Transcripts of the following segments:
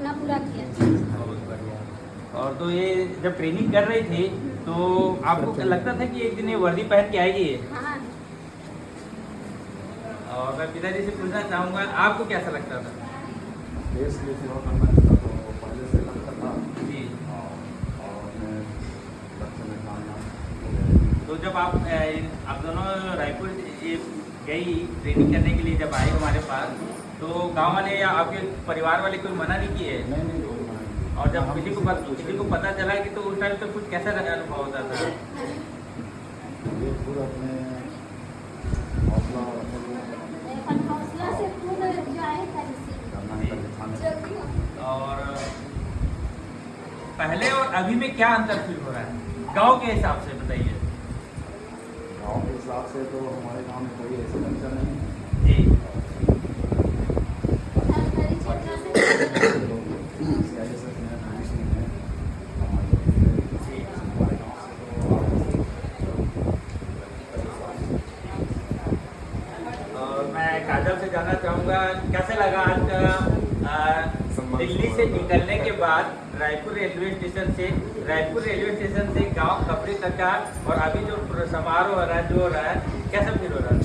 अपना पूरा किया। बहुत बढ़िया। और तो ये जब ट्रेनिंग कर रही थी तो आपको लगता था कि एक दिन ये वर्दी पहन के आएगी ये? हाँ। और मैं पिताजी से पूछना चाहूँगा, आपको कैसा लगता था? देश की सेवा करना चाहता तो पहले से लगता था जी। और मैं बच्चे में काम। तो जब आप दोनों रायपुर ये गई ट्रेनिंग करने के लिए, जब आए हमारे पास, तो गांव वाले या आपके परिवार वाले कोई मना नहीं किए? नहीं कोई मना नहीं। और जब किसी को पता चला कि, तो उस टाइम तो कुछ कैसा अनुभव होता था? ये पूरा अपने हौसला हौसला से पूरा जाए और पहले और अभी में क्या अंतर फील हो रहा है गांव के हिसाब से, बताइए। गाँव के हिसाब से तो हमारे गाँव में कोई ऐसा कल्चर नहीं है जी। और मैं काजल से जानना चाहूँगा, कैसे लगा आज का दिल्ली से निकलने के बाद रायपुर रेलवे स्टेशन से गांव खपरी तक का, और अभी जो समारोह हो रहा है, जो हो रहा है, कैसा फील हो रहा है?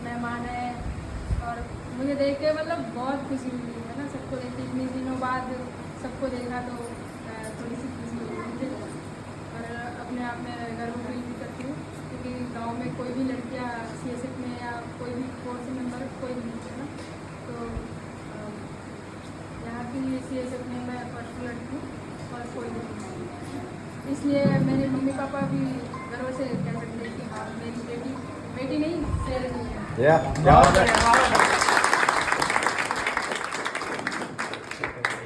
मेहमान है और मुझे देख के मतलब बहुत खुशी हुई है ना। सबको देख के इतने दिनों बाद सबको देखा तो थोड़ी सी खुशी हुई मुझे, और अपने आप में गर्व फील भी करती हूँ क्योंकि गांव में कोई भी लड़कियाँ CSF में या कोई भी फोर्स मेंबर कोई भी नहीं है ना। तो यहाँ की CSF में मैं फर्स्ट लड़की हूँ और कोई भी नहीं, इसलिए मेरे मम्मी पापा भी गर्व से कह सकते हैं कि हाँ मेरी बेटी नहीं शेर नहीं है।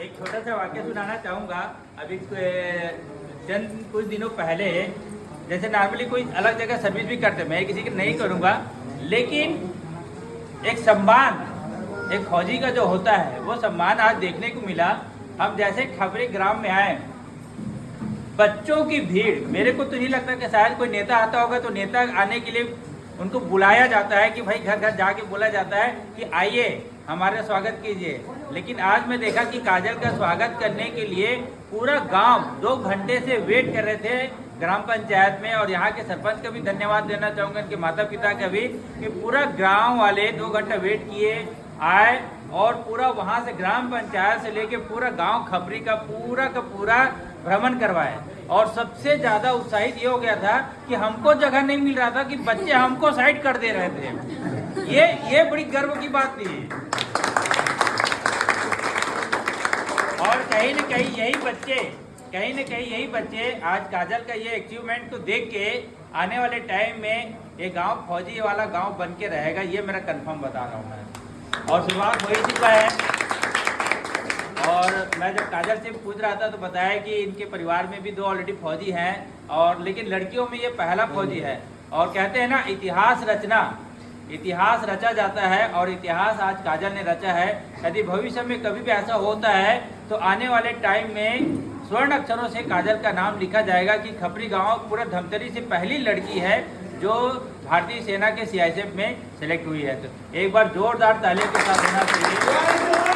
एक छोटा सा वाक्य सुनाना चाहूँगा। अभी चंद कुछ दिनों पहले, जैसे नॉर्मली कोई अलग जगह सर्विस भी करते, मैं किसी की नहीं करूँगा, लेकिन एक सम्मान एक फौजी का जो होता है, वो सम्मान आज देखने को मिला। हम जैसे खपरी ग्राम में आए, बच्चों की भीड़, मेरे को तो नहीं लगता कि शायद कोई नेता आता होगा तो नेता आने के लिए उनको बुलाया जाता है कि भाई घर घर जाके बोला जाता है कि आइए हमारा स्वागत कीजिए। लेकिन आज मैं देखा कि काजल का स्वागत करने के लिए पूरा गांव 2 घंटे से वेट कर रहे थे ग्राम पंचायत में। और यहाँ के सरपंच का भी धन्यवाद देना चाहूँगा, इनके माता पिता का भी, कि पूरा गांव वाले 2 घंटा वेट किए, आए और पूरा वहाँ से ग्राम पंचायत से लेके पूरा गांव खपरी का पूरा भ्रमण करवाए। और सबसे ज़्यादा उत्साहित ये हो गया था कि हमको जगह नहीं मिल रहा था कि बच्चे हमको साइड कर दे रहे थे। ये बड़ी गर्व की बात थी। और कहीं न कहीं यही बच्चे आज काजल का ये अचीवमेंट को देख के आने वाले टाइम में ये गांव फौजी वाला गांव बन के रहेगा, ये मेरा कंफर्म बता रहा हूँ मैं। और शुरुआत हो ही चुका है। और मैं जब काजल से पूछ रहा था तो बताया कि इनके परिवार में भी 2 ऑलरेडी फौजी हैं, और लेकिन लड़कियों में ये पहला फौजी है। और कहते हैं ना, इतिहास रचा जाता है, और इतिहास आज काजल ने रचा है। यदि भविष्य में कभी भी ऐसा होता है तो आने वाले टाइम में स्वर्ण अक्षरों से काजल का नाम लिखा जाएगा कि खपरी गांव पूरा धमतरी से पहली लड़की है जो भारतीय सेना के CSF में सेलेक्ट हुई है। तो एक बार जोरदार तालियों के साथ होना चाहिए।